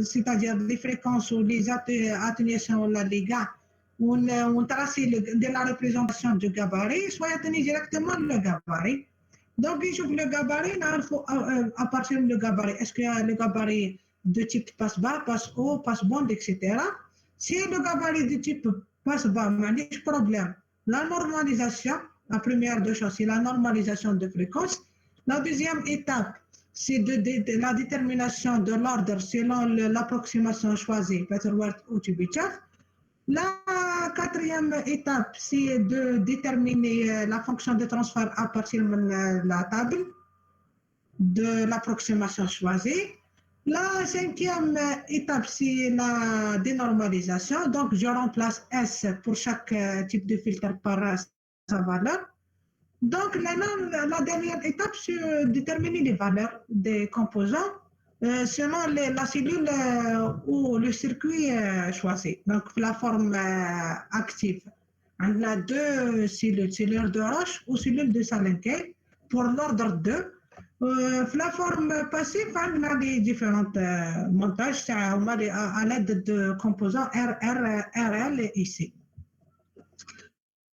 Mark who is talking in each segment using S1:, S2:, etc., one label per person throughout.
S1: c'est-à-dire les fréquences ou les atténuations ou la Liga, on trace de la représentation du gabarit, soit atténuer directement le gabarit. Donc, il faut le gabarit, il faut à partir du gabarit. Est-ce qu'il y a le gabarit de type passe bas, passe haut, passe bande, etc. Si le gabarit de type passe bas, il n'y a pas de problème. La normalisation, la première des choses, c'est la normalisation de fréquence. La deuxième étape, c'est la détermination de l'ordre selon l'approximation choisie, Butterworth ou Chebyshev. La quatrième étape, c'est de déterminer la fonction de transfert à partir de la table de l'approximation choisie. La cinquième étape, c'est la dénormalisation. Donc, je remplace S pour chaque type de filtre par sa valeur. Donc, la dernière étape, c'est déterminer les valeurs des composants selon la cellule ou le circuit choisi. Donc, la forme active. On a deux cellules, cellule de Roche ou cellule de Salenke pour l'ordre 2. La forme passive, on a des différents montages à l'aide de composants RL et IC.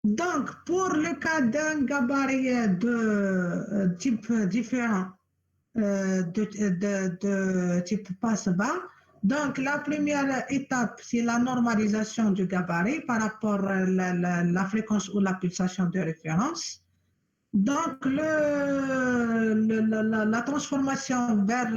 S1: Donc, pour le cas d'un gabarit de type différent, de type passe-bas, donc la première étape, c'est la normalisation du gabarit par rapport à la fréquence ou la pulsation de référence. Donc, la transformation vers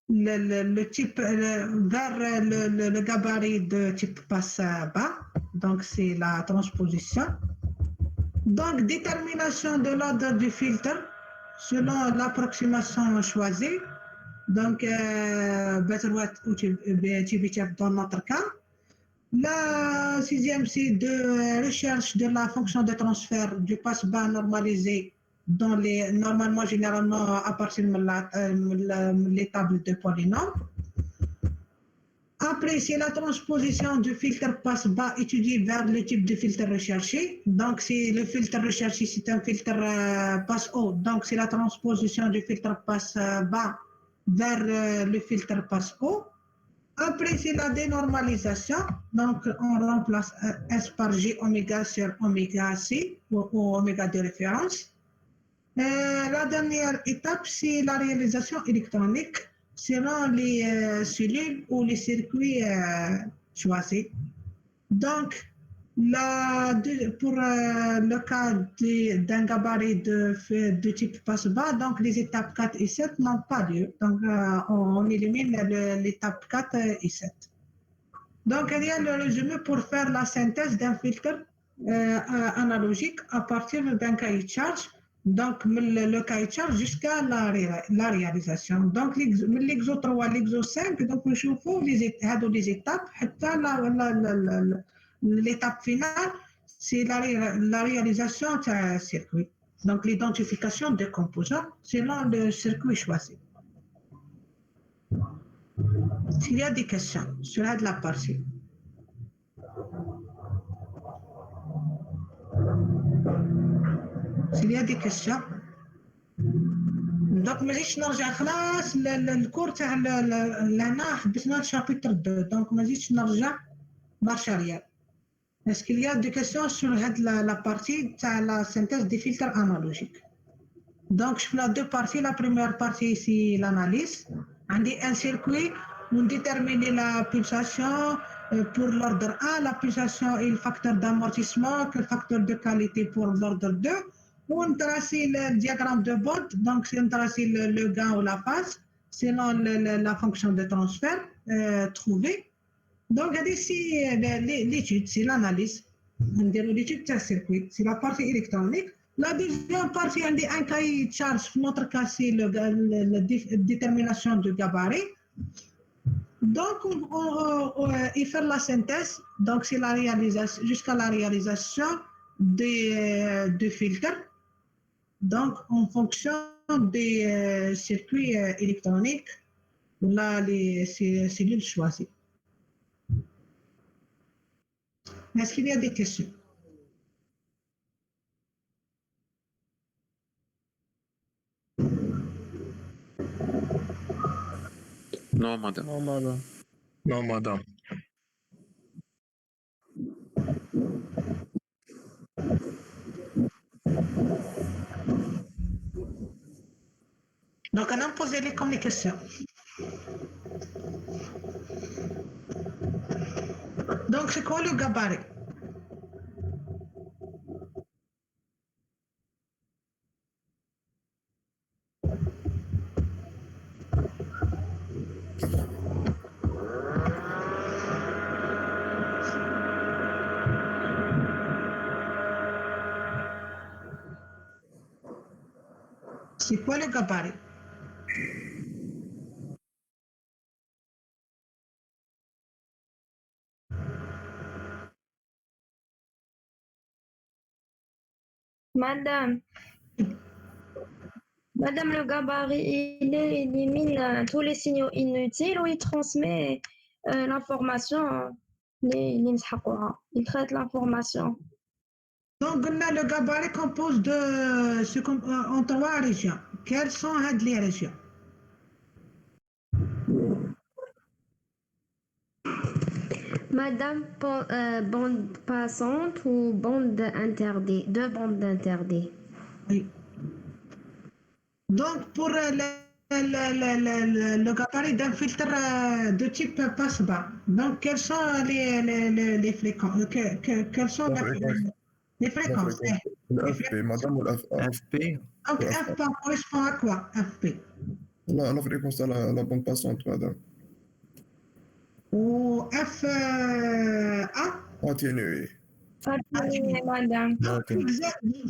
S1: le type vers le gabarit de type passe bas, donc c'est la transposition. Donc, détermination de l'ordre du filtre selon l'approximation choisie, donc Butterworth ou Chebyshev dans notre cas. La sixième, c'est de recherche de la fonction de transfert du passe bas normalisé dans normalement, généralement, à partir de les tables de polynômes. Après, c'est la transposition du filtre passe bas étudié vers le type de filtre recherché. Donc, si le filtre recherché, c'est un filtre passe haut, donc c'est la transposition du filtre passe bas vers le filtre passe haut. Après, c'est la dénormalisation. Donc, on remplace S par J oméga sur oméga C ou oméga de référence. La dernière étape, c'est la réalisation électronique selon les cellules ou les circuits choisis. Donc, pour le cas d'un gabarit de type passe-bas, donc les étapes 4 et 7 n'ont pas lieu. Donc, on élimine l'étape 4 et 7. Donc, il y a le résumé pour faire la synthèse d'un filtre analogique à partir d'un cahier de charge. Donc, le cahier de charge jusqu'à la réalisation. Donc, l'exo 3, l'exo 5, donc, nous chauffons les étapes. L'étape finale, c'est la réalisation d'un circuit. Donc, l'identification des composants selon le circuit choisi. S'il y a des questions sur la partie. S'il y a des questions. Donc, مازيدش نرجع خلاص الكور تاع لهنا حبسنا الشابيتر 2 دونك مازيدش نرجع برشا ريال. Est-ce qu'il y a des questions sur la partie de la synthèse des filtres analogiques? Donc, je fais deux parties. La première partie, c'est l'analyse. On dit un circuit, on détermine la pulsation pour l'ordre 1, la pulsation et le facteur d'amortissement, le facteur de qualité pour l'ordre 2. On trace le diagramme de bord, donc on trace le gain ou la phase selon la fonction de transfert trouvée. Donc, ici, l'étude, c'est l'analyse. On dit l'étude de circuit, c'est la partie électronique. La deuxième partie, on dit un cahier de charge, notre cas, c'est la détermination du gabarit. Donc, il fait la synthèse, donc c'est la réalisation, jusqu'à la réalisation des filtres. Donc, en fonction des circuits électroniques, là, les cellules choisies. Est-ce qu'il y a des questions?
S2: Non, madame.
S3: Non, madame.
S4: Non, madame.
S1: Donc, on a posé les communications. Donc, c'est quoi le gabarit? C'est quoi le gabarit?
S5: Madame, le gabarit, il élimine tous les signaux inutiles ou il transmet l'information. Il traite l'information.
S1: Donc, on a le gabarit compose de en 3 régions. Quelles sont les régions?
S6: Madame, bande passante ou bande interdite? Deux bandes interdites.
S1: Oui. Donc, pour le gabarit d'un filtre de type passe-bas, donc quelles sont les fréquences? Quelles sont les fréquences?
S4: الFP madame ou l'FA?
S3: FP.
S1: Donc, FP correspond à quoi? FP.
S4: La fréquence à la bande passante, madame.
S1: Ou FA?
S4: Atténuée.
S5: Madame.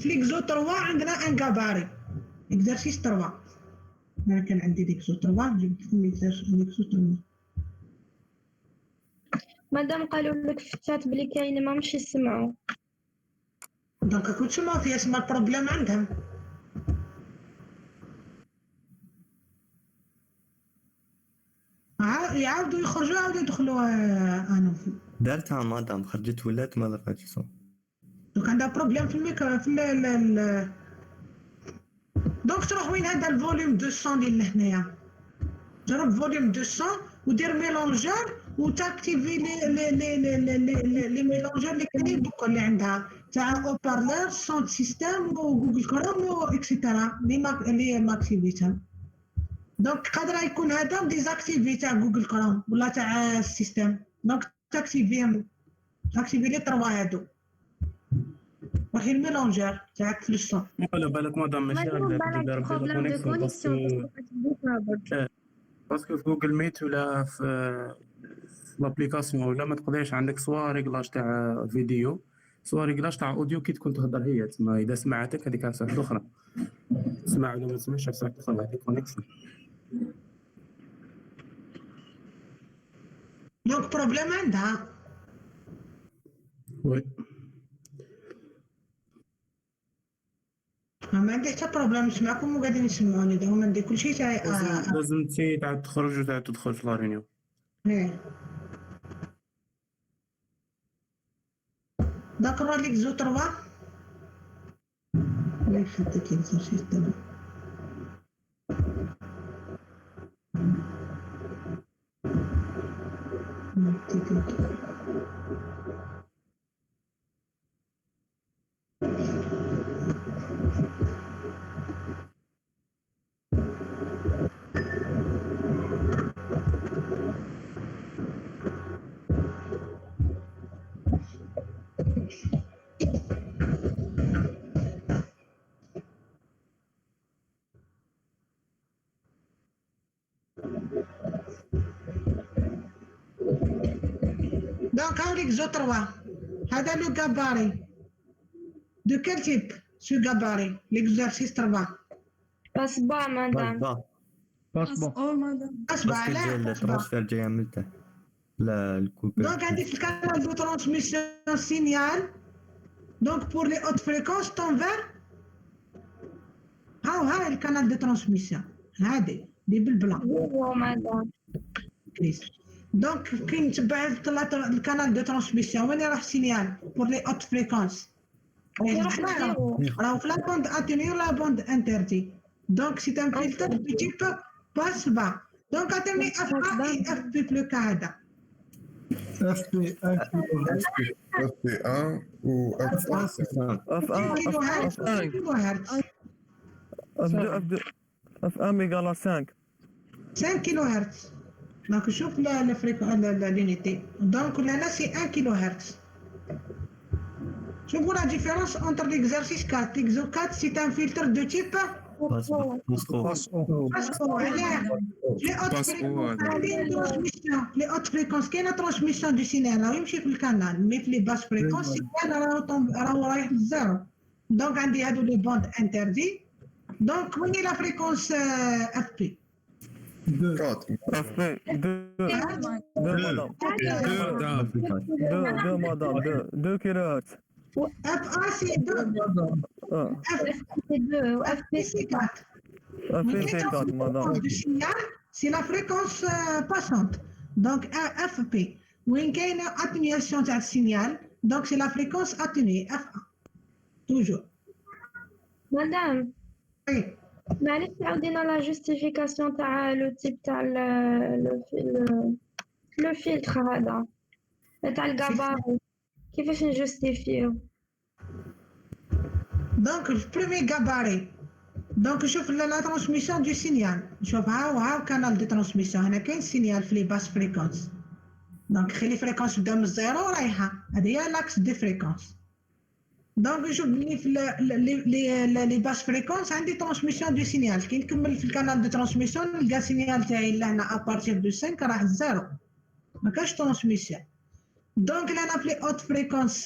S1: Flexo 3 عندنا un gabarit. Exercice 3. أنا كان عندي ليكسو 3 جبت ليكسو 3.
S5: مادام قالوا لك في الشات بلي كاين ما مش يسمعوا.
S1: دونك كنت تسمعوا فيها اسمها البروبليم عندهم. يعاودوا يخرجوا يعاودوا يدخلوا انا
S3: دارتها مادام خرجت ولات ما لقيتش صوت.
S1: دونك عندها بروبليم في الميكرو في ال دونك تروح وين هذا الفوليوم 200 اللي لهنايا جرب فوليوم 200 ودير ميلونجور وتاكتيفي لي ميلونجور اللي كاينين دوكا اللي عندها تاع او بارلور سونت سيستيم وجوجل كروم و اكسيتيرا اللي ماكتيفيتها. دونك قادر يكون هذا ديزاكتيفي تاع جوجل كروم ولا تاع السيستم دونك تاكتيفيهم تاكتيفي لي 3 هادو وحي الميلونجور تاعك في الصون.
S2: على بالك مدام ماشي
S6: بالك بروبليم دو كونيكسيون
S2: باسكو في جوجل ميت ولا في لابليكاسيون ولا ما تقدرش عندك سوا ريغلاج تاع فيديو سوا ريغلاج تاع اوديو كي تكون تهضر هي تسمى اذا سمعتك هذيك على واحده اخرى تسمع ولا ما تسمعش على واحده اخرى هذيك كونيكسيون.
S1: دونك بروبليم عندها
S2: وي
S1: ما عندي حتى بروبليم نسمعكم وقاعدين يسمعوني هما ندير كلشي تاع
S2: لازم انت تعاد تخرج وتعاد تدخل في لا ريونيون.
S1: داك راه ليك زو 3 وين خديت ليكزارسيس دابا دونك هاوليك زو 3 هذا لو غاباري دو كال تيب سو غاباري ليكزارسيس 3
S5: passe-bas madame.
S1: اصبع
S3: باسكو
S1: لا
S3: ديال الترانسفير جايه من تحت لا الكوبر.
S1: دونك عندي في الكانال دو ترانسميسيون سينيال دونك بور لي اوت فريكونس تونفير هاو الكانال دو ترانسميسيون هادي اللي بالبلان
S5: madame.
S1: دونك كي نتبع الكانال دو ترانسميسيون وين يروح سينيال بور لي اوت فريكونس راهو في لا بوند اتينيو لا بوند انتردي دونك سي ان فلتر دو تيب باس با Donc, attendez, FA et FP plus qu'Ada.
S4: FP1 ou FP5.
S7: F1
S1: kilohertz,
S7: F1
S1: kilohertz.
S7: F2 F1 égale à 5.
S1: 5 kHz. Donc, je trouve l'unité. Donc, là, c'est 1 kHz. Je vois la différence entre l'exercice 4. L'exercice 4, c'est un filtre de type les hautes fréquences, quelle est la transmission du signal? Là, oui, le canal, mais les basses fréquences, le signal est zéro. Donc, on dit les bandes interdites. Donc, on est la fréquence FP.
S4: 4.
S7: FP 2 madame. 2 madame. 2 kHz.
S1: FA, c'est 2.
S5: C'est 2.
S1: FP, c'est 4.
S7: FP c'est 4 madame.
S1: Du signal, c'est la fréquence passante. Donc, FP. Où il y a une atténuation du signal, donc c'est la fréquence atténuée, FA. Toujours.
S5: Madame,
S1: Oui.
S5: معليش تعاودينا لا جوستيفيكاسيون تاع لو تيب تاع لو فيلتر هذا تاع الكاباري كيفاش نجوستيفيو؟
S1: Donc, le premier gabarit. Donc, je fais la transmission du signal. Je fais un canal de transmission. Il y a un signal في les basses fréquences. Donc, les fréquences بدهم الزيرو رايحة. هذه هي l'axe de fréquence. Donc, je les basses fréquences عندي transmission du signal. كي نكمل في الكانال de transmission نلقى signal تاعي لهنا à partir de 5 راح الزيرو. ما كاش transmission. Donc, là, on a les hautes fréquences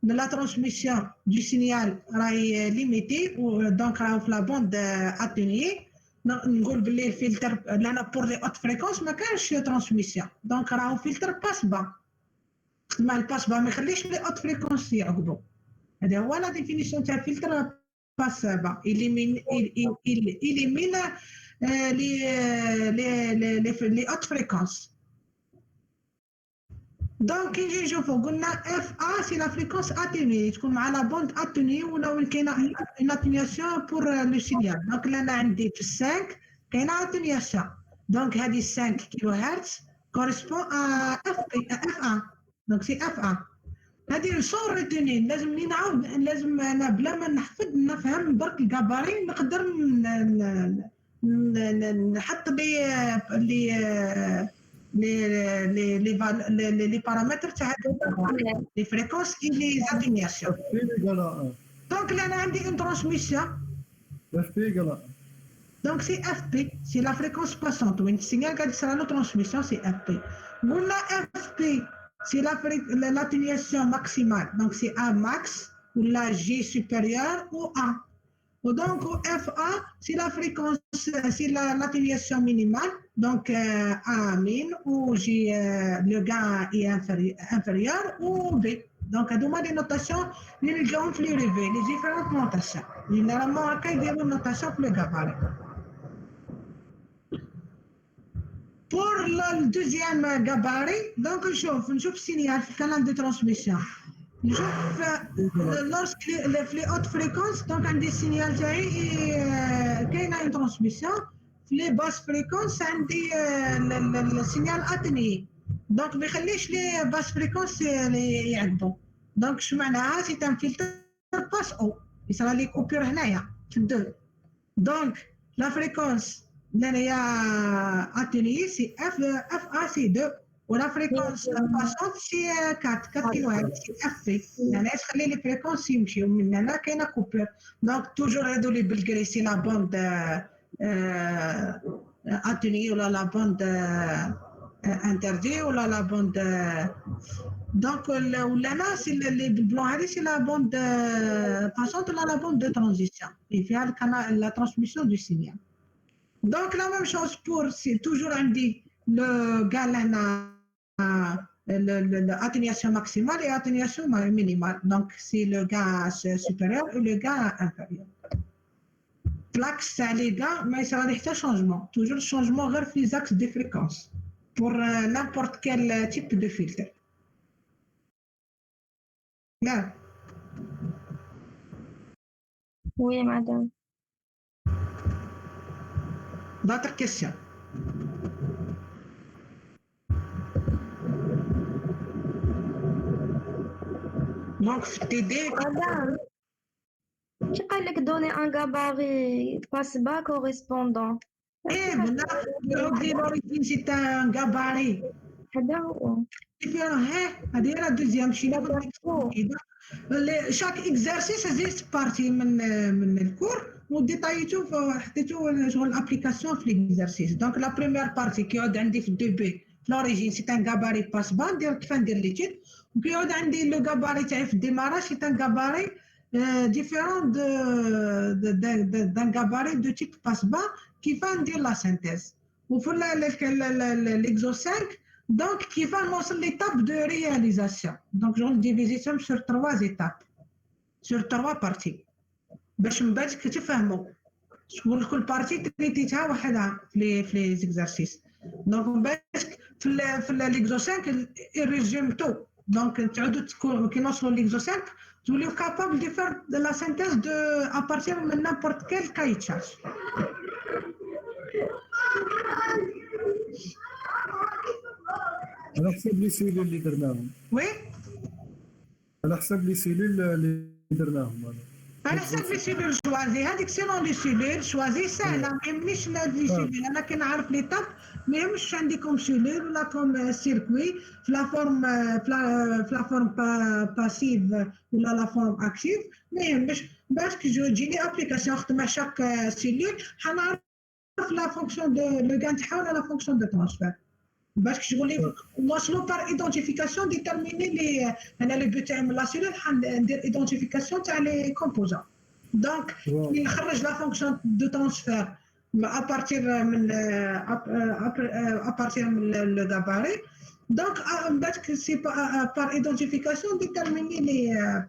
S1: de la transmission du signal est limitée, donc la bande atténuée. نقول باللي الفلتر لنا pour les hautes fréquences ما كانش transmission. Donc, راهو filtre passe bas. ما الباس bas ما يخليش les hautes fréquences يعقبوا. هذا هو la définition تاع filtre passe bas. Il élimine les hautes fréquences. Donc, je vous FA, c'est la fréquence atténuée. تكون مع la bande atténuée ولا كاينه une atténuation pour le signal. Donc, là, on a عندي في 5 كاينه atténuation. Donc, هذه 5 kHz correspond à FA. Donc, c'est FA. هذه sans retenir. لازم نعاود لازم انا بلا ما نحفظ نفهم برك الكاباري نقدر نحط les paramètres les fréquences et les atténuations. Donc là, on a une transmission. Donc c'est FP, c'est la fréquence passante. Le signal qui sera la transmission, c'est FP. On a FP, c'est l'atténuation maximale. Donc c'est A max, ou la G supérieure, ou A. Donc, FA, c'est la fréquence, c'est l'atténuation minimale, donc A min, ou le gain est inférieur, ou B. Donc, à deux des notations, les gains plus élevés, les différentes notations. Généralement, il y a des notations plus gabarit. Pour le deuxième gabarit, donc, je chauffe signal, canal de transmission. Lorsque les hautes fréquences, donc un des signaux qui a une transmission, les basses fréquences, le signal atténué. Donc, les basses fréquences, donc, c'est un filtre passe haut. Il sera les coupures deux. Donc, la fréquence atténuée, c'est FA, c'est 2. ولا فريكونس باسونت سي 4 كيلوهرتز سي اف بي يعني تخلي لي فريكونس يمشيو من هنا كاينه كوبور دونك توجور هادو لي بالكري سي لا بوند اتوني ولا لا بوند انتردي ولا لا بوند دونك ولا انا سي لي بالبلون هادي سي لا بوند باسونت ولا لا بوند دو ترانزيسيون اللي فيها الكانال لا ترانسميسيون دو سينيال دونك لا ميم شوز بور سي توجور عندي لو كاع لهنا l'atténuation maximale et l'atténuation minimale. Donc, c'est le gaz supérieur et le gaz inférieur. L'axe, c'est les gaz, mais ça va être un changement. Toujours changement vers les axes de fréquence pour n'importe quel type de filtre. Là.
S5: Oui, madame.
S1: D'autres questions? دونك في تي دي
S6: Madame, qui قال لك donner un gabarit passe bas correspondant.
S1: ايه من دي لوريجين سي ان غاباري
S6: هذا هو.
S1: ديفيرون. هذه هي لا دوزيام شي
S6: هذا هو.
S1: شاك اكزرسيس هزيت بارتي من الكور وديتايتو حطيتو شغل الابليكاسيون في ليكزرسيس. دونك لا بروميير بارتي كيعود عندي في 2 بي في لوريجين سي ان غاباري باس با ندير كيف ندير ليتيد، وكيعود عندي لو غاباري تاعي في الديماراج سي ان غاباري ديفيرون دان غاباري دو تيب باس با كيف ندير لا سينتيز. وفي ليكزو 5 دونك كيف نوصل ليتاب دو رياليزاسيون. دونك جون ديفيزيتهم سور 3 ايتاب سور 3 بارتي باش من بعد تفهموا شكون كل بارتي تريتيتها وحدها في لي زيكزارسيس. دونك من بعد في ليكزو 5 ريزومتو. دونك تعودوا كي نوصلوا ليكزو 5 توليو كابابل دو فير لا سينتيز دو ابارتير من نابورت كيل كاي تشارج.
S8: على حسب لي سيلول اللي درناهم.
S1: وي
S8: على حسب لي سيلول اللي درناهم هذا.
S1: على حسب لي سيلول شوازي هذيك سينون لي سيلول شوازي سهله. ما يهمنيش لي سيلول انا كنعرف لي تاب ما يهمش عندي كوم سيلول ولا كوم سيركوي في لا فورم في لا فورم باسيف ولا لا فورم اكتيف. ما يهمش باش كي تجيني ابليكاسيون نخدم شاك سيلول حنعرف لا فونكسيون دو لو غان تاعها ولا لا فونكسيون دو ترانسفير باش كتقولي نوصلوا بار ايدونتيفيكاسيون ديتيرميني لي انا لي بو تاع لا سيلول حندير ايدونتيفيكاسيون تاع لي كومبوزون. دونك كي نخرج لا فونكسيون دو ترانسفير ابارتير من ابارتير من لو غاباري. دونك من بعد سي بار ايدونتيفيكاسيون ديتيرميني لي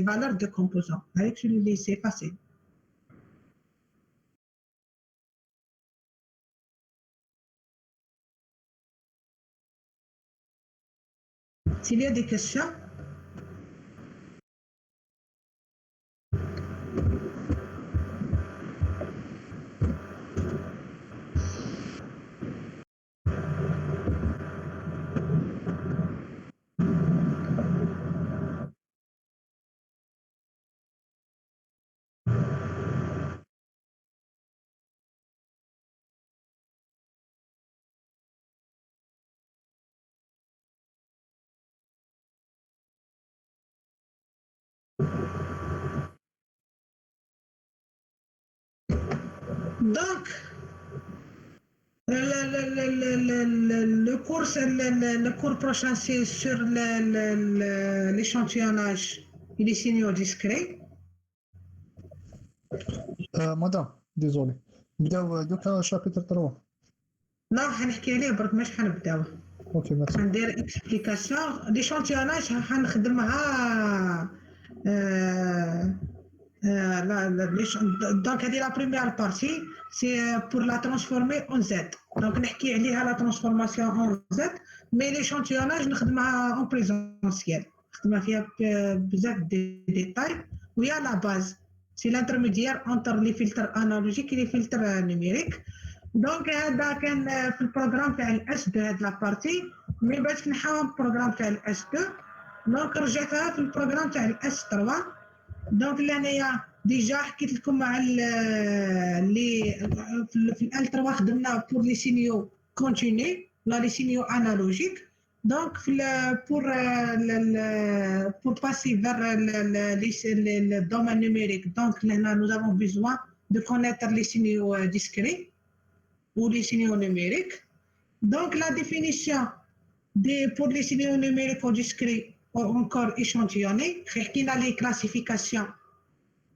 S1: فالور دو كومبوزون. هذيك اللي سي فاسيل. S'il y a des questions. Donc, le cours prochain, c'est sur l'échantillonnage et les signaux discrets.
S9: مدام ديزولي نبداو دوكا شابيتر 3.
S1: لا حنحكي عليه برك مش حنبداو.
S9: اوكي ميرسي.
S1: حندير اكسبليكاسيون ليشانتيوناج حنخدمها دونك هذه لا بريمير بارتي سي بور لا ترانسفورمي اون زد. دونك نحكي عليها لا ترانسفورماسيون اون زد مي ليشانتيوناج نخدمها اون بريزونسيال نخدمها فيها بزاف دي ديتاي وهي لا باز سي لانترميديير انتر لي فلتر انالوجيك لي فلتر نيميريك. دونك هذا كان في البروغرام تاع الاس 2 هاد لابارتي مي باش نحاول البروغرام تاع الاس 2 دونك رجعتها في البروغرام تاع الاس 3. دونك اللي انايا ديجا حكيت لكم مع لي في ال 3 خدمنا بور لي سينيو كونتيني ولا لي سينيو انالوجيك. دونك في pour passer vers le domaine numérique donc là nous avons besoin de connaître les signaux discrets ou les signaux numériques. Donc la définition pour les signaux numériques ou discrets encore échantillonnés, on a les classifications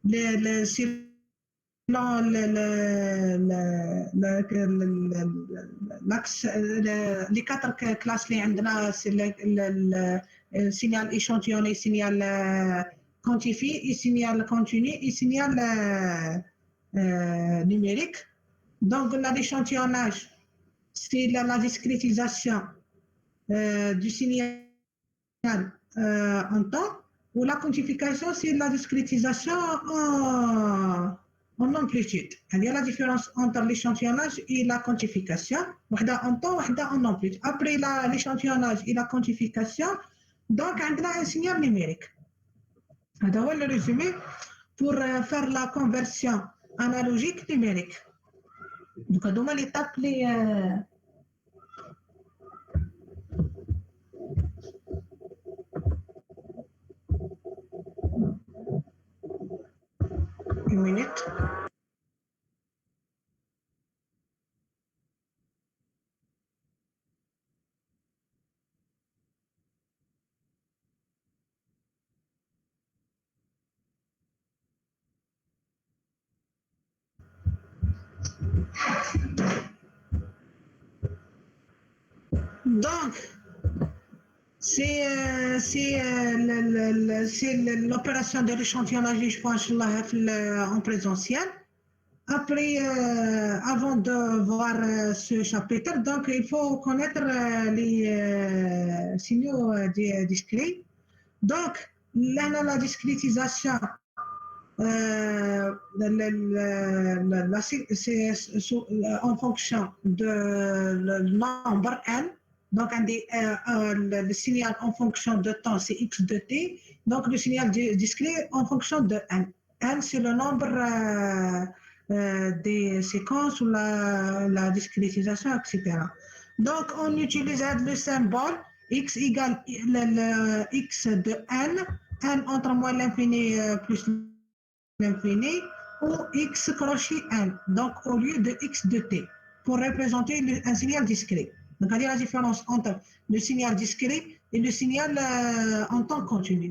S1: les 4 classes اللي عندنا signal échantillonné, signal quantifié, signal continu et signal numérique. Donc l'échantillonnage, c'est la discrétisation du signal en temps, ou la quantification, c'est la discrétisation en amplitude. Il y a la différence entre l'échantillonnage et la quantification. Wahda en temps, wahda en amplitude. Après l'échantillonnage et la quantification, donc on a un signal numérique. هذا هو le résumé pour faire la conversion analogique numérique. Donc هذوما l'étape les une minute. Donc, c'est l'opération de l'échantillonnage je pense en présentiel. Après, avant de voir ce chapitre, donc il faut connaître les signaux discrets. Donc, là, la discrétisation, c'est en fonction de le nombre n. Donc, le signal en fonction de temps, c'est x de t. Donc, le signal discret en fonction de n. N, c'est le nombre des séquences ou la discrétisation, etc. Donc, on utilise le symbole x égale le x de n, n entre moins l'infini plus l'infini, ou x crochet n, donc au lieu de x de t, pour représenter un signal discret. Donc, il y a la différence entre le signal discret et le signal en temps continu.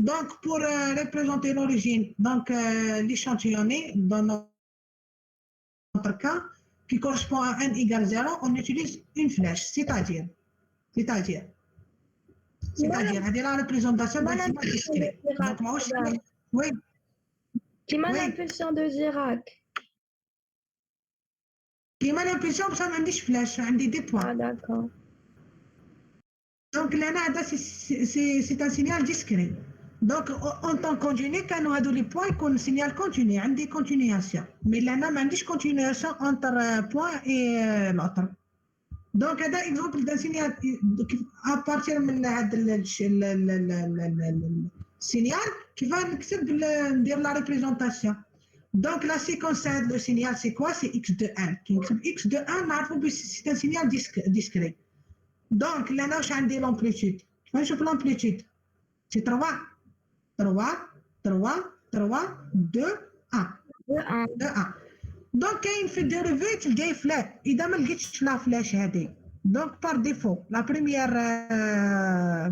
S1: Donc, pour représenter l'origine, donc l'échantillonné, dans notre cas, qui correspond à n égale 0, on utilise une flèche, c'est-à-dire, c'est la représentation d'un signal discret. Donc, moi aussi, oui.
S5: Qui m'a l'impulsion de Chirac.
S1: Qui m'a l'impulsion que ça m'a dit flèche, on dit des points.
S5: Ah, d'accord.
S1: Donc, là, c'est un signal discret. Donc, en temps continu, quand on a les points, qu'on signal continu, on dit continuation. Mais là, on a dit continuation entre point et l'autre. Donc, c'est un exemple d'un signal à partir de signal qui va dire la représentation. Donc, la séquence de signal, c'est quoi? C'est x de 1. X de 1, c'est un signal discret. Donc, là, on a l'amplitude. Je vais l'amplitude. C'est 3, 3, 3, 3, 2, 1. 2, 1. Donc, كاين في الديريفي تلقاي فلاش اذا ما لقيتش لا فلاش هذه دونك بار ديفو لا بروميير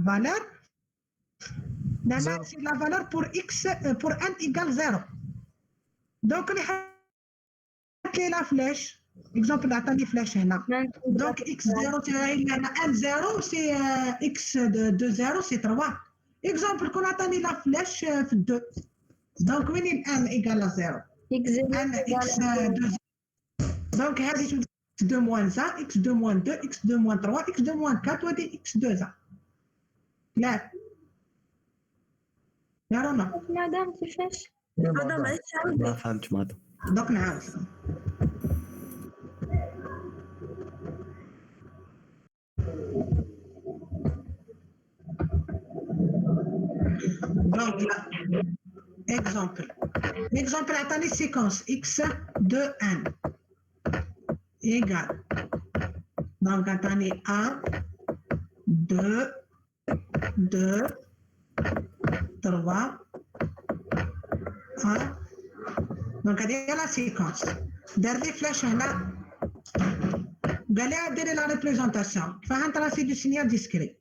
S1: فالور سي لا فالور بور اكس بور ان ايكال 0 دونك اللي حط لي لا فلاش اكزومبل عطاني فلاش هنا دونك اكس 0 تاعي هنا ان 0 سي اكس دو 0 سي 3 اكزومبل كون عطاني لا فلاش في الدو دونك وين ان ايكال 0 x2. Donc, x2 moins 1, x2 moins 2, x2 moins 3, x2 moins 4, ou x2 1. Clair? Clair ou non?
S5: Madame, tu fais?
S3: ما فهمت مادام.
S1: Donc, نعاود. Donc, là, exemple. L'exemple est une séquence x de n égale. Donc, attendez 1, 2, 2, 3, 1. Donc, il la séquence. Dernière flèche là. Regardez la représentation. Enfin, c'est du signal discret.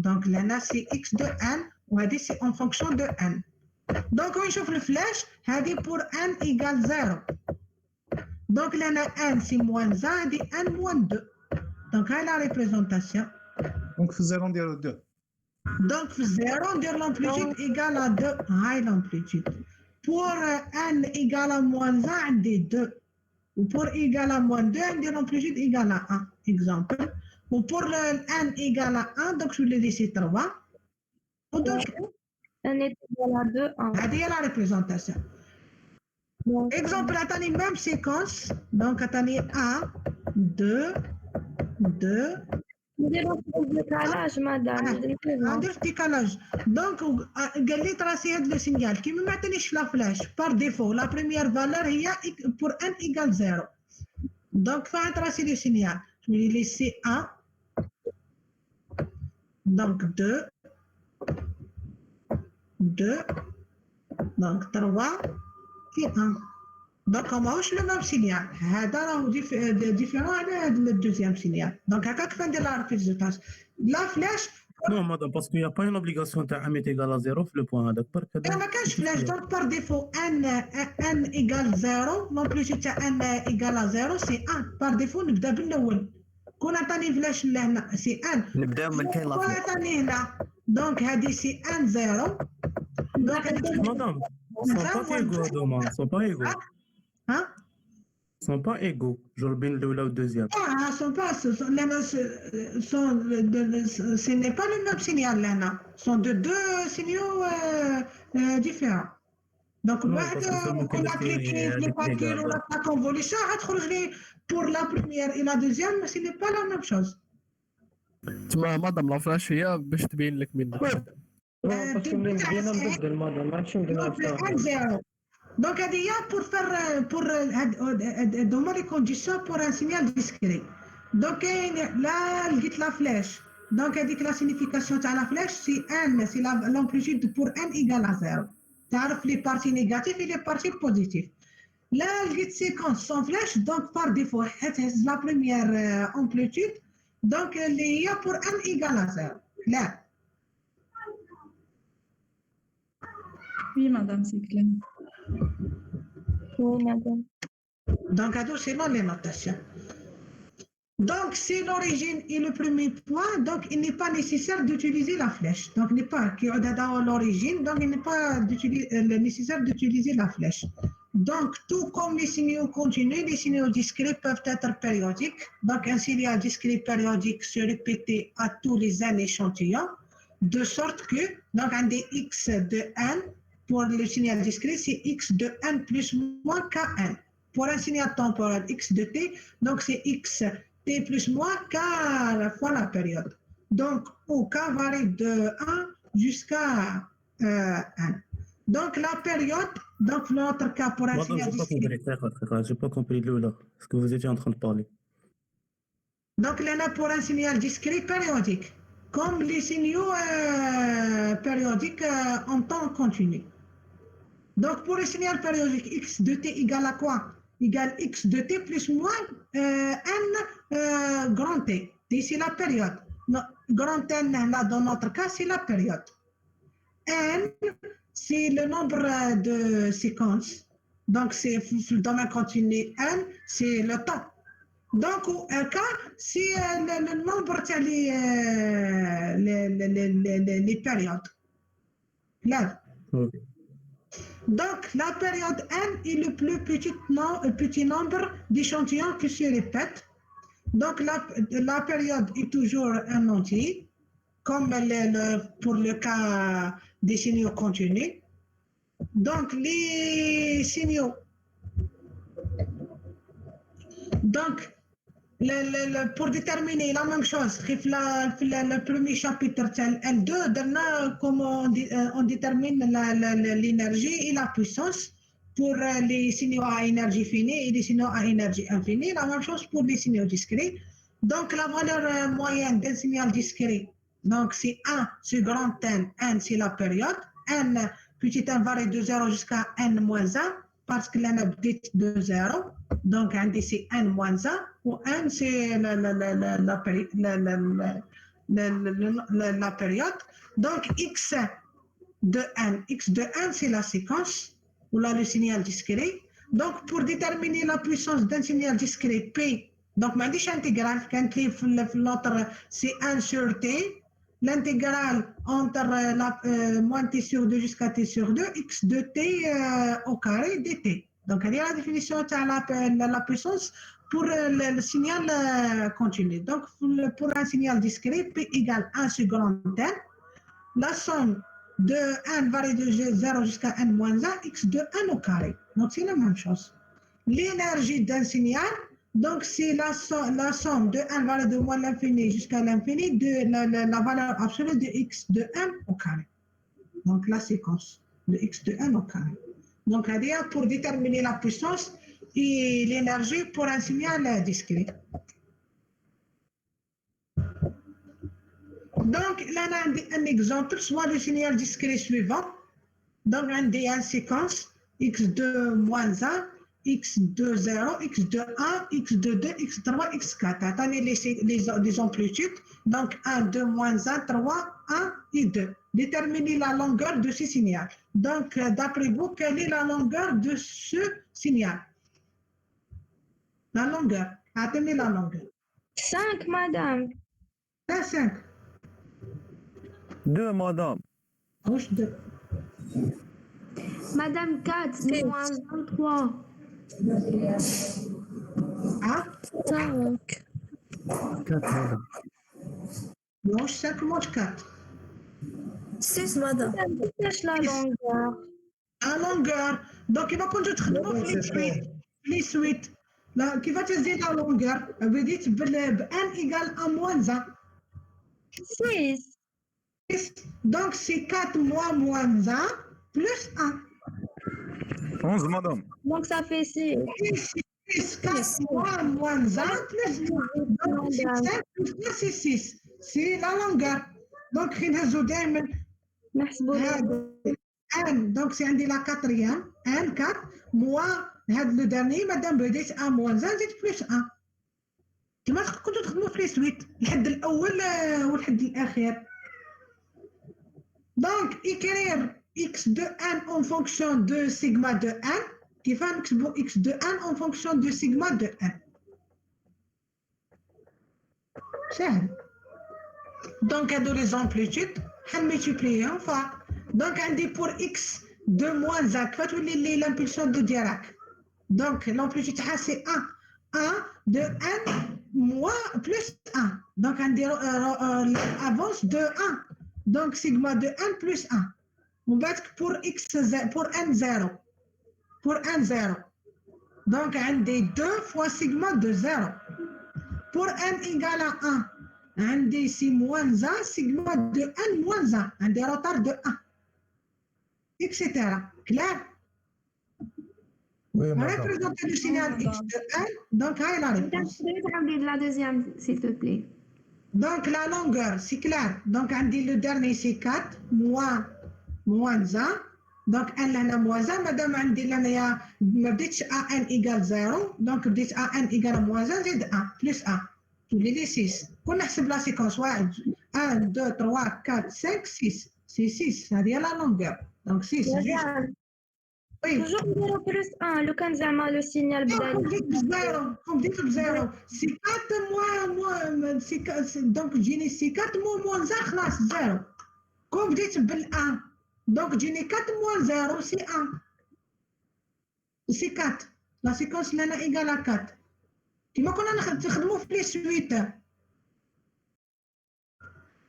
S1: Donc, là, c'est x de n. On va dire c'est en fonction de n. Donc, on chauffe le flash, c'est pour n égale 0. Donc, là, n c'est moins 1, c'est n moins 2. Donc, c'est la représentation.
S9: Donc, 0 on dit 2.
S1: Donc, 0 on dit l'amplitude égale à 2. C'est l'amplitude. Pour n égale à moins 1, on dit 2. Ou pour égale à moins 2, on dit l'amplitude égale à 1. Exemple. Ou pour le n égale à 1, donc je l'ai dit c'est 3. Donc,
S5: n est égal à 2, 1.
S1: c'est la représentation. Exemple, attendez, même séquence. Donc, attendez 1, 2, 2,
S5: نديرو الديكالاج مدام
S1: ندير ديكالاج دونك قال لي تراسي هاد لو سينيال كيما ما عطينيش لا فلاش بار ديفو لا بروميير فالور هي بور ان ايكال زيرو دونك فين تراسي لو سينيال تولي لي سي 1 دونك 2 دونك 3 في 1 دونك ماهوش لو ميم سينيال هذا راهو ديفيرون على هذا الدوزيام سينيال دونك هكاك كيف ندير لا ريزولتاج لا فلاش
S2: Non, madame, parce qu'il n'y a pas une obligation de M est égal à 0 في le point هذاك برك هذا
S1: ما كانش فلاش دونك بار ديفو ان ايكال زيرو نومبليجي تاع ان ايكال زيرو سي 1 بار ديفو نبدا بالاول كون عطاني فلاش لهنا سي 1
S3: نبداو من كاين لا
S1: كون
S3: فلاش.
S1: عطاني هنا دونك هذه سي 1 زيرو دونك
S2: madame sont pas égaux هذوما sont pas égaux
S1: ها
S2: sont pas égaux جور بين الاولى والدوزيام
S1: sont pas ce n'est pas le même signal لهنا sont de deux signaux différents donc الواحد on applique les calculs ou la convolution غتخرج لي pour la première et la deuxième ce n'est pas la même chose
S10: تما مادام لا فلاش هي باش تبين لك من
S1: باسكو بدينا نبدل
S7: الماضي ما عرفتش ندير
S1: donc هذه هي pour faire pour هما les conditions pour un signal discret donc كاين لا لقيت لا فلاش دونك هذيك لا سينيفيكاسيون تاع لا فلاش سي ان سي لامبليتود بور ان ايكال ا زيرو تعرف لي بارتي نيجاتيف et لي بارتي بوزيتيف لا لقيت سيكونس سون فلاش دونك بار ديفو هز لا بروميير امبليتود دونك اللي هي بور ان ايكال ا زيرو لا
S11: Oui, madame, c'est clair.
S5: Oui, madame.
S1: Donc, c'est les notations. Donc, si l'origine est le premier point, donc il n'est pas nécessaire d'utiliser la flèche. Donc, il n'est pas qui est dans l'origine, donc il n'est pas nécessaire d'utiliser la flèche. Donc, tout comme les signaux continus, les signaux discrets peuvent être périodiques. Donc, un signal discret périodique se répète à tous les n échantillons, de sorte que, donc, un des x de n, pour le signal discret, c'est x de n plus moins kn. Pour un signal temporel x de t, donc c'est x t plus moins k fois la période. Donc, où k varie de 1 jusqu'à 1. Donc, la période, donc notre cas pour un signal discret.
S2: J'ai pas compris Lola, ce que vous étiez en train de parler.
S1: Donc, là, pour un signal discret périodique, comme les signaux périodiques en temps continu. Donc, pour le signal périodique, x de t égale à quoi? Égale x de t plus moins n grand t. T, c'est la période. Grand n, là, dans notre cas, c'est la période. N, c'est le nombre de séquences. Donc, c'est le domaine continu n, c'est le temps. Donc, un cas, c'est le nombre les périodes. Là.
S2: Okay.
S1: Donc, la période n est le plus petit nombre d'échantillons qui se répètent. Donc, la période est toujours un entier, comme pour le cas des signaux continus. Donc, les signaux. Donc, pour déterminer la même chose, le premier chapitre, L2, comment on détermine l'énergie et la puissance pour les signaux à énergie finie et les signaux à énergie infinie. La même chose pour les signaux discrets. Donc, la valeur moyenne d'un signal discret, donc c'est 1 sur grand N, N c'est la période, N petit n varie de 0 jusqu'à N moins 1, parce que l'un est de 0, donc un c'est n moins 1, ou n c'est la période. Donc x de n c'est la séquence, ou là le signal discret. Donc pour déterminer la puissance d'un signal discret P, donc ma dit intégrale, quand l'autre c'est 1 sur t, l'intégrale entre moins t sur 2 jusqu'à t sur 2, x de t au carré dt. Donc, il y a la définition de la puissance pour le signal continu. Donc, pour un signal discret, P égale 1 sur grand N. La somme de n varie de 0 jusqu'à n moins 1, x de n au carré. Donc, c'est la même chose. L'énergie d'un signal, Donc, c'est la somme de 1 valeur de moins l'infini jusqu'à l'infini de la valeur absolue de x de n au carré. Donc, la séquence de x de n au carré. Donc, pour déterminer la puissance et l'énergie pour un signal discret. Donc, là, on a un exemple, soit le signal discret suivant. Donc, on a une séquence x2 moins 1, x2 0, x2 1, x2 2, x3, x4. Attendez les amplitudes. Donc, 1, 2, moins 1, 3, 1 et 2. Déterminez la longueur de ce signal. Donc, d'après vous, quelle est la longueur de ce signal? La longueur. Attendez la longueur.
S5: 5, madame.
S1: 5.
S3: 2 madame.
S1: Gauche 2.
S6: Madame 4 moins 23.
S1: Ah,
S5: 5.
S3: 4 madame.
S1: gauche 5 moins 4.
S5: 6, madame. Qu'est-ce la longueur?
S1: La longueur. Donc, il va quand tu les suites. Qui va te dire la longueur? Vous dites n égale 1 moins 1.
S5: 6.
S1: Donc, c'est 4 moins 1 plus 1.
S3: 11 madame.
S5: Donc, ça fait 6.
S1: 4 moins 1 plus 1. Donc, c'est 5 plus 1, c'est 6. C'est la longueur. Donc, il y a n, donc c'est la quatrième, n 4, moins le dernier, madame بديت 1 moins 1 زيد plus 1. كما كنتو تخدموا في السويت الحد الأول والحد الأخير. Donc, écrire x de n en fonction de sigma de n, كيفاش نكتبوا x de n en fonction de sigma de n. سهل. Donc, هادو les amplitudes, حنملتيبليهم Donc, on dit pour x de moins 1, que tu lis l'impulsion de Dirac. Donc, l'amplitude c'est 1 de n moins plus 1. Donc, on dit avance de 1. Donc, sigma de n plus 1. On va être pour pour n0. Pour n0. Donc, on dit 2 fois sigma de 0. Pour n égale à 1, on dit c'est moins 1, sigma de n moins 1. On dit retard de 1. Etc. Clair?
S9: Oui,
S1: On va
S9: madame.
S1: présenter le signal x de n, donc là la réponse.
S6: La deuxième, s'il te plaît.
S1: Donc la longueur, c'est clair. Donc on dit le dernier c'est 4 moins 1. Donc n là moins 1, madame on dit là ما بديتش n égale 0, donc بديت n égale moins 1 زائد 1 plus 1. تولي لي 6. كون نحسب لا سيكونس 1 2 3 4 5 6. C'est 6, هذه هي la longueur. Donc 6, juste. Oui.
S5: Toujours 0 plus 1, le kan zama le signal بدأ.
S1: Comme dit 0. C'est 4 moins, donc جيني c'est 4 moins 1 خلاص 0. Comme بديت بال1. Donc جيني 4 moins 0 c'est 1. C'est 4. La séquence là est égale à 4. كيما كنا نخدموا في لي سويت.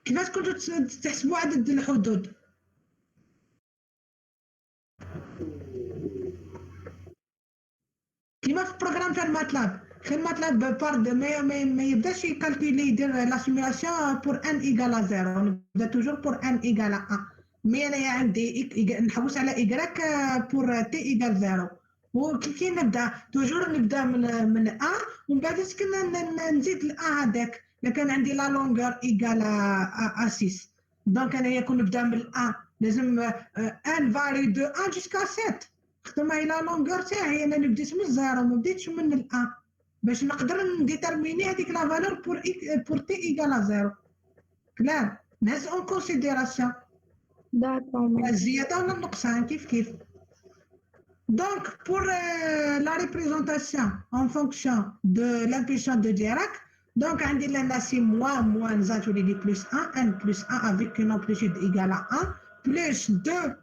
S1: كيفاش كنتوا تحسبوا عدد الحدود؟ كيما في بروغرام تاع الماتلاب. الماتلاب بارد ما يبداش يكالكولي يدير لا سيمولاسيون بور ان ايكال ا 0. نبدا توجور بور ان ايكال ا 1. مي انايا عندي نحوس على ايكراك بور تي ايكال 0. وكي نبدا توجور نبدا من ا ومن بعد كنا نزيد ال ا هذاك. كان عندي لا لونغور ايكال ا 6. دونك انايا كون نبدا من ا لازم ان فالي دو 1 جوسكا 7. خدمة إلى لونغور تاعي أنا اللي بديت من الزيرو ما بديتش من الأن باش نقدر نديترميني هذيك لا فالور بور تي إيكال زيرو. كلار نهز أون كونسيديراسيون الزيادة ولا النقصان كيف. Donc pour la représentation en fonction de l'impulsion de Dirac, donc عندي لنا سي moins 1 تولي لي plus 1 n plus 1 avec une amplitude égale à 1 plus 2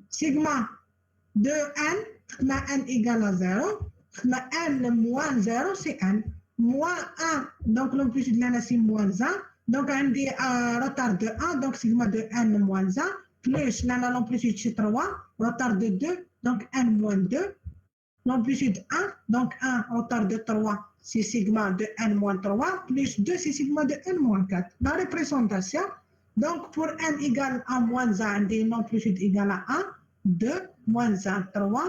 S1: sigma de n, n égale à 0, n moins 0 c'est n, moins 1, donc l'amplitude là c'est moins 1, donc on dit retard de 1, donc sigma de n moins 1, plus là l'amplitude c'est 3, retard de 2, donc n moins 2, l'amplitude 1, donc 1, retard de 3, c'est sigma de n moins 3, plus 2, c'est sigma de n moins 4. La représentation, donc pour n égale à moins 1, des l'amplitude égale à 1, 2, moins 1, 3,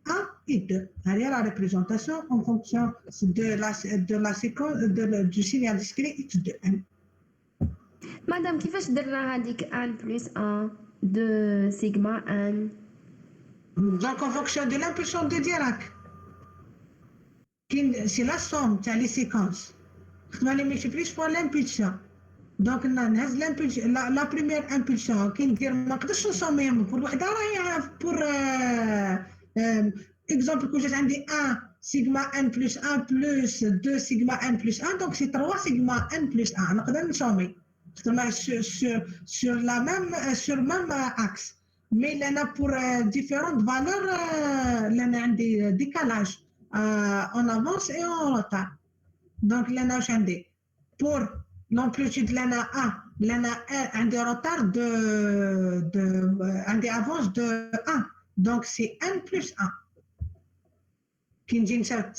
S1: 1 et 2. C'est la représentation en fonction de la séquence du signal discret x de n.
S6: مدام كيفاش درنا هذيك ان بلس ان دو سيغما ان؟
S1: Donc en fonction de l'impulsion de Dirac, c'est la somme, c'est les séquences. On les multiplie fois l'impulsion. Donc la première impulsion, qui dit ما نقدرش نسميهم pour وحده راهي pour exemple que j'ai dit 1 sigma n plus 1 plus 2 sigma n plus 1, donc c'est 3 sigma n plus 1. نقدر نسمي sur le même axe. Mais il y en a pour différentes valeurs, il y en a des décalages en avance et en retard. Donc, il y en a pour l'amplitude, il y en a 1, il y en a un des retards un des avances de 1. Donc, c'est n plus 1.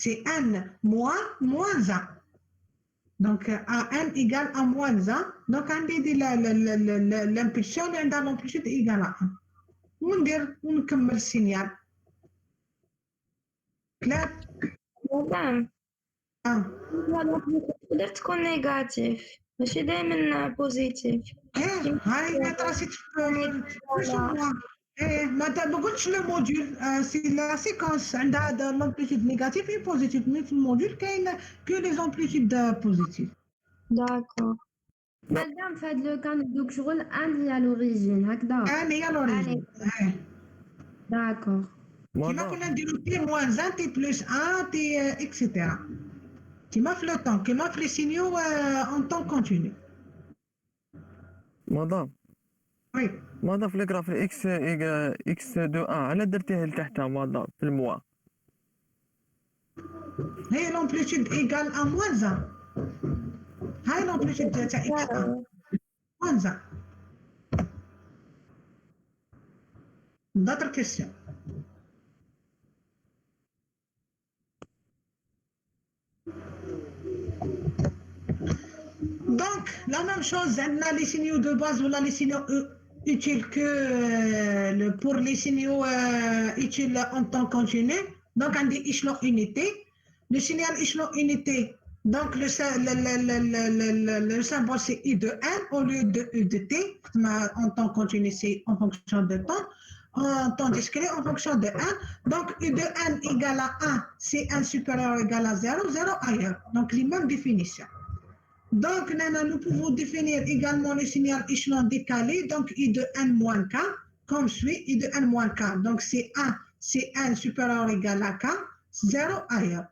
S1: C'est n moins 1. Donc, n égale à moins 1. Donc, on dit l'impulsion, l'amplitude égale à 1. ونكمل السينيال. كلاب.
S5: مدام. تقدر تكون نيجاتيف ماشي دائما بوزيتيف.
S1: هاي تراسيت ما قلتش لو موديول سي لا سيكونس عندها لامبليتود نيجاتيف اي بوزيتيف، مي في الموديول كاين كو لي زامبليتود بوزيتيف.
S5: داكور.
S6: مادام في هاد لو كان دوك شغل ان هي لوريجين هكذا.
S1: ان هي لوريجين.
S6: داكور.
S1: كيما كنا نديرو تي موان 1 تي بلس 1 تي اكسيتيرا. كيما في لو طون، كيما في لي سينيو اون طون كونتينيو.
S10: مدام.
S1: وي.
S10: مدام في الجراف اكس دو 1 على درتيه لتحتها مدام في الموا.
S1: هي لامبليتود ايغال ا موان 1. هاي l'amplitude de x1 moins 1. D'autres questions? Donc, la même chose, on a les signaux de base ou les signaux utiles que pour les signaux utiles en temps continu. Donc, on dit échelon unité. Le signal échelon unité. Donc, le symbole, c'est I de N au lieu de U de T. En temps continu, c'est en fonction de temps. En temps discret, en fonction de N. Donc, U de N égale à 1, c'est N supérieur égal à 0, 0 ailleurs. Donc, les mêmes définitions. Donc, nous pouvons définir également le signal échelon décalé. Donc, I de N moins K, comme suit, I de N moins K. Donc, c'est 1, c'est N supérieur égal à K, 0 ailleurs.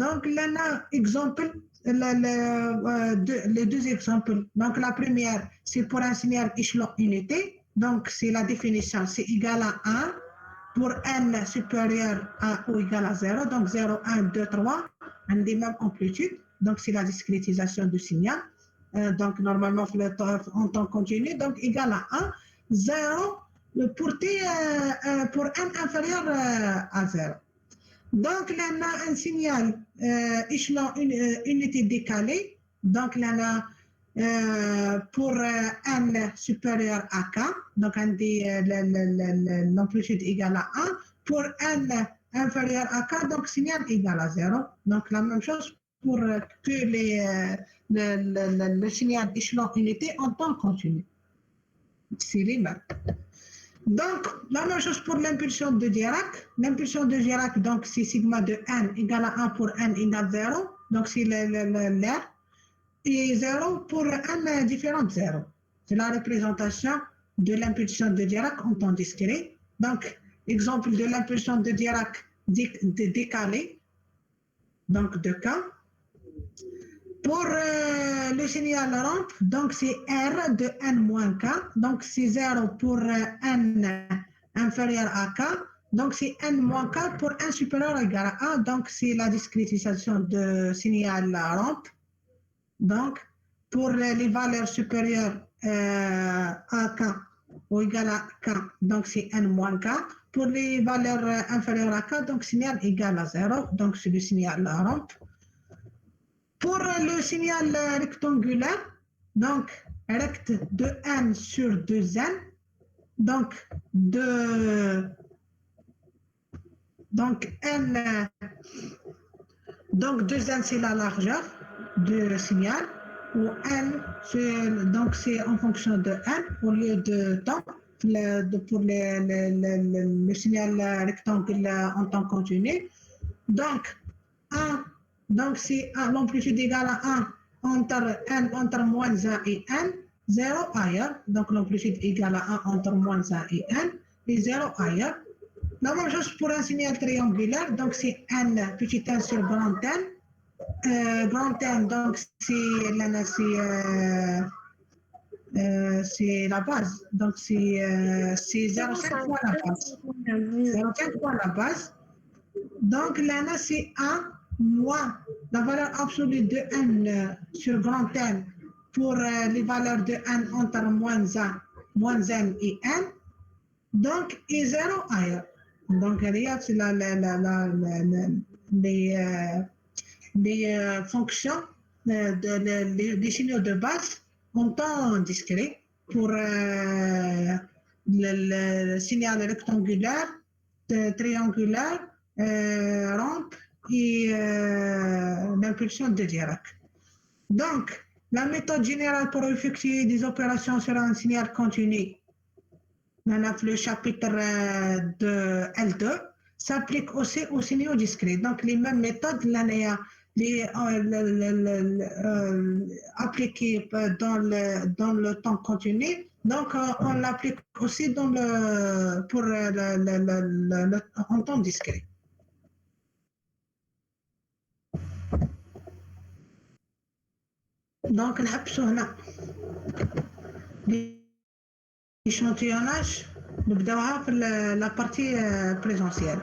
S1: Donc, là, exemple, les deux exemples. Donc, la première, c'est pour un signal échelon unité. Donc, c'est la définition, c'est égal à 1 pour n supérieur à ou égal à 0. Donc, 0, 1, 2, 3, un des mêmes amplitudes. Donc, c'est la discrétisation du signal. Donc, normalement, en temps continu. Donc, égal à 1, 0 pour n inférieur à 0. Donc, là, on a un signal échelon unité décalée. Donc, là, on a pour n supérieur à k. Donc, on dit l'amplitude égale à 1. Pour n inférieur à k, donc signal égal à 0. Donc, la même chose pour que le signal échelon unité en temps continu. C'est les mêmes. Donc, la même chose pour l'impulsion de Dirac. L'impulsion de Dirac, donc, c'est sigma de n égale à 1 pour n égale 0. Donc, c'est l'air. Et 0 pour n différent de 0. C'est la représentation de l'impulsion de Dirac en temps discret. Donc, exemple de l'impulsion de Dirac décalée. Donc, de K. Pour le signal rampe, donc c'est R de n moins K, donc c'est 0 pour n inférieur à K, donc c'est n moins K pour n supérieur égal à 1, donc c'est la discrétisation de signal rampe. Donc, pour les valeurs supérieures à K ou égal à K, donc c'est n moins K. Pour les valeurs inférieures à K, donc signal égal à 0, donc c'est le signal rampe. Pour le signal rectangulaire, donc rect de n sur 2n, donc n, donc 2n c'est la largeur du signal, ou n donc c'est en fonction de n au lieu de temps pour le signal rectangulaire en temps continu. Donc 1, donc c'est l'amplitude égale à 1 entre moins 1 et n, 0 ailleurs, donc l'amplitude égale à 1 entre moins 1 et n, et 0 ailleurs. La même chose pour un signal triangulaire, donc c'est n petit n sur grand n. Grand n, donc c'est la base, donc c'est 0,5 fois la base. 0,5 fois la base. Donc l'ANA c'est 1 moins la valeur absolue de n sur grand n pour les valeurs de n entre moins n et n, donc et 0 ailleurs. Donc c'est les fonctions des signaux de base en temps discret pour le signal rectangulaire, triangulaire, rampe et l'impulsion de Dirac. Donc, la méthode générale pour effectuer des opérations sur un signal continu, on a le chapitre de L2, s'applique aussi aux signaux discrets. Donc, les mêmes méthodes, appliquées dans le temps continu, donc on l'applique aussi en temps discret. Donc, l'échantillonnage, nous avons la partie présentielle.